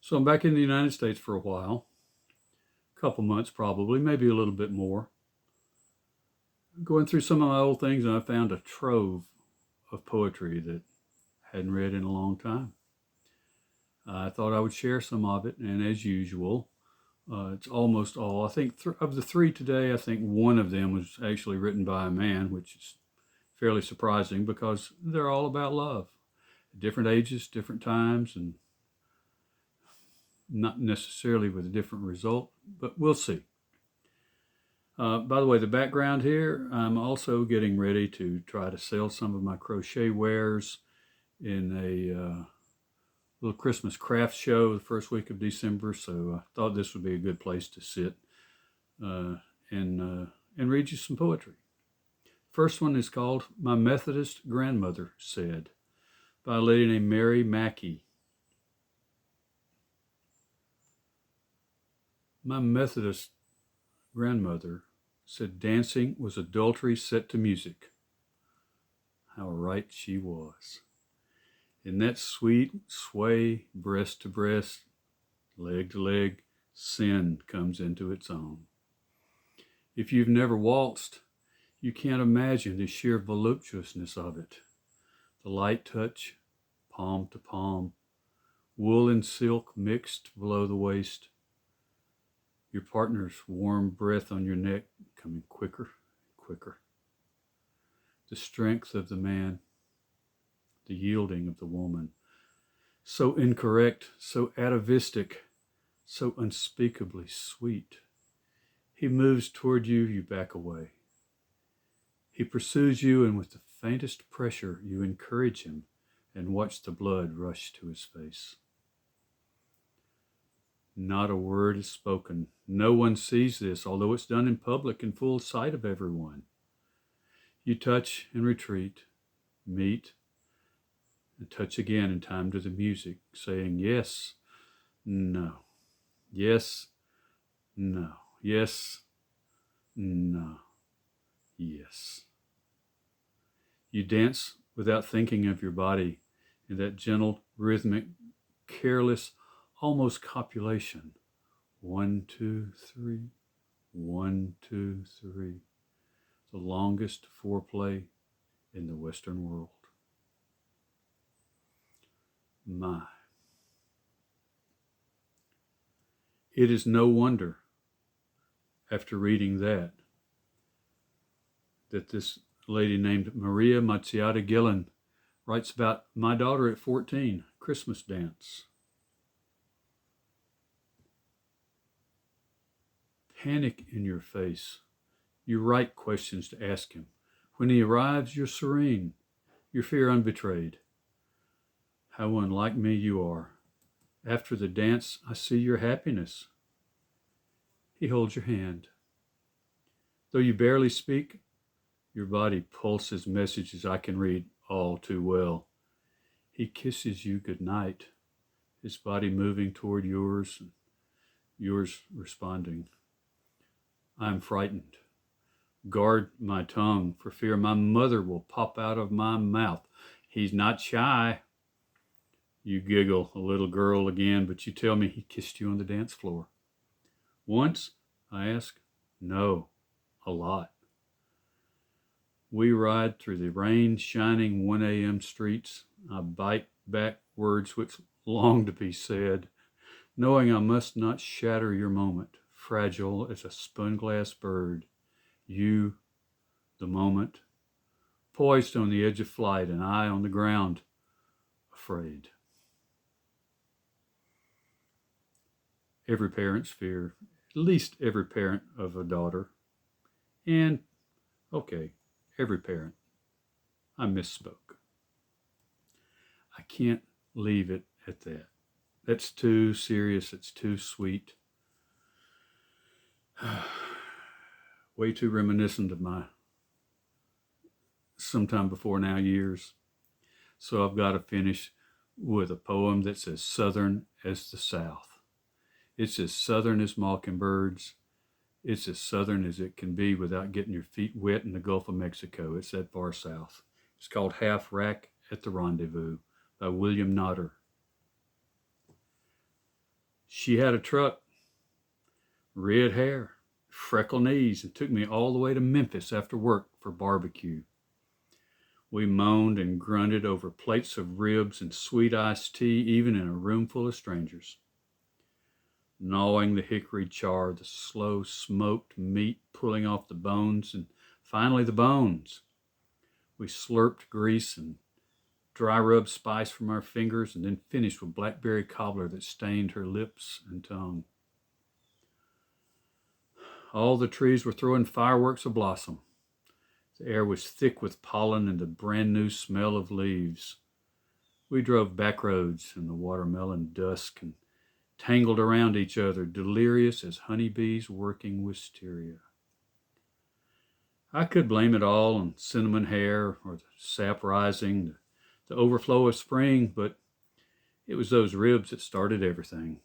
So I'm back in the United States for a while, a couple months probably, maybe a little bit more. Going through some of my old things, and I found a trove of poetry that I hadn't read in a long time. I thought I would share some of it, and as usual, it's almost all. I think of the three today, I think one of them was actually written by a man, which is fairly surprising because they're all about love. Different ages, different times, and not necessarily with a different result, but we'll see. By the way, the background here, I'm also getting ready to try to sell some of my crochet wares in a little Christmas craft show the first week of December. So I thought this would be a good place to sit uh, and read you some poetry. First one is called My Methodist Grandmother Said by a lady named Mary Mackey. My Methodist grandmother said dancing was adultery set to music. How right she was. In that sweet sway, breast to breast, leg to leg, sin comes into its own. If you've never waltzed, you can't imagine the sheer voluptuousness of it. The light touch, palm to palm, wool and silk mixed below the waist, your partner's warm breath on your neck coming quicker and quicker. The strength of the man, the yielding of the woman, so incorrect, so atavistic, so unspeakably sweet. He moves toward you, you back away. He pursues you, and with the faintest pressure, you encourage him and watch the blood rush to his face. Not a word is spoken. No one sees this, although it's done in public in full sight of everyone. You touch and retreat, meet, and touch again in time to the music, saying yes, no, yes, no, yes, no, yes. You dance without thinking of your body in that gentle, rhythmic, careless, almost copulation. 1, 2, 3, 1, 2, 3. The longest foreplay in the Western world. My. It is no wonder, after reading that this lady named Maria Mazziata Gillen writes about my daughter at 14, Christmas dance. Panic in your face. You write questions to ask him. When he arrives, you're serene, your fear unbetrayed. How unlike me you are. After the dance, I see your happiness. He holds your hand. Though you barely speak, your body pulses messages I can read all too well. He kisses you goodnight, his body moving toward yours, and yours responding. I'm frightened. Guard my tongue for fear my mother will pop out of my mouth. He's not shy. You giggle, a little girl again, but you tell me he kissed you on the dance floor. Once? I ask. No, a lot. We ride through the rain-shining 1 a.m. streets. I bite back words which long to be said, knowing I must not shatter your moment, fragile as a spun-glass bird. You, the moment, poised on the edge of flight, and I on the ground, afraid. Every parent's fear, at least every parent of a daughter, and, okay, every parent. I misspoke. I can't leave it at that. That's too serious. It's too sweet. Way too reminiscent of my sometime before now years. So I've got to finish with a poem that's as southern as the South. It's as southern as mockingbirds. It's as southern as it can be without getting your feet wet in the Gulf of Mexico. It's that far south. It's called Half Rack at the Rendezvous by William Nodder. She had a truck, red hair, freckle knees, and took me all the way to Memphis after work for barbecue. We moaned and grunted over plates of ribs and sweet iced tea, even in a room full of strangers. Gnawing the hickory char, the slow smoked meat pulling off the bones, and finally the bones. We slurped grease and dry rubbed spice from our fingers, and then finished with blackberry cobbler that stained her lips and tongue. All the trees were throwing fireworks of blossom. The air was thick with pollen and the brand new smell of leaves. We drove back roads in the watermelon dusk and tangled around each other, delirious as honeybees working wisteria. I could blame it all on cinnamon hair or the sap rising, the overflow of spring, but it was those ribs that started everything.